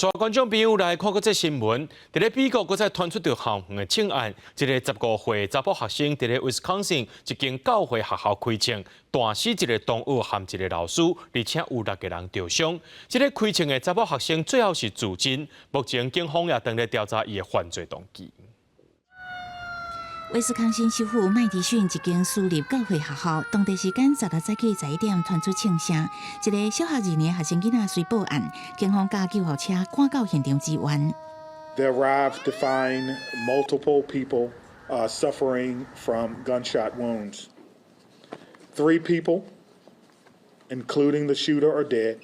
带观众朋友来看过这新闻，伫咧美国，搁再传出着校园的枪案，一个15岁查甫学生伫咧 Wisconsin 一间教会学校开枪，弹死一个同学和一个老师，而且有6个人受伤。这个开枪的查甫学生最后是自尽，目前警方也正在调查伊的犯罪动机。威斯康星州府麦迪逊一间私立教会学校，当地时间16早起11点传出枪声，一个小学2年学生囡仔随报案，警方加救护车赶到现场支援。They arrived to find multiple people suffering from gunshot wounds. 3 people, including the shooter, are dead.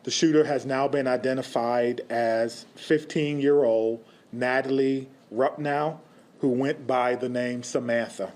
The shooter has now been identified as 15-year-old Natalie Rupnow,who went by the name Samantha.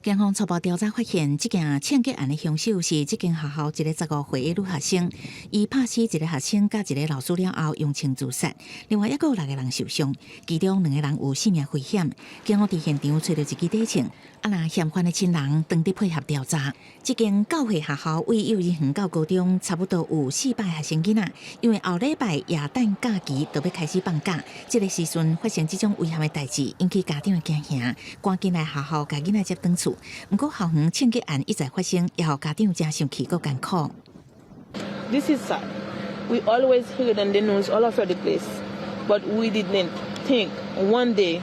警方初步调查发现，这件枪击案的凶手是这间学校一个15岁的女学生，伊拍死一个学生甲一个老师了后，用枪自杀。另外，还有6个人受伤，其中2个人有性命危险。警方伫现场找到一支底枪，若嫌犯的亲人当地配合调查。这间教会学校为幼儿园到高中，差不多有400学生囡仔，因为后礼拜耶诞假期就要开始放假，这个时阵发生这种危险的代志，引起家长的惊吓，赶紧来学校甲囡仔接转厝。不过，校园枪击案一再发生，也让家长真生气，阁艰苦。This is sad. We always hear it on the news all over the place, but we didn't think one day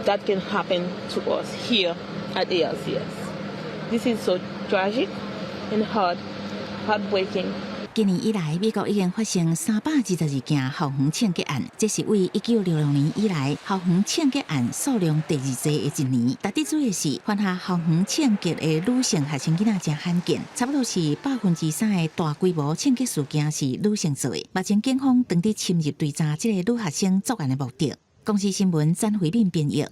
that can happen to us here at ALCS. This is so tragic and heartbreaking. 今年以来，美国已经发生322件校园枪击案，这是为1966年以来校园枪击案数量第2多的一年。值得注意的是，犯下校园枪击的女性学生囡仔真罕见，差不多是3%的大规模枪击事件是女性做的。目前警方当地深入追查这个女学生作案的目的。公司新闻詹慧敏编译。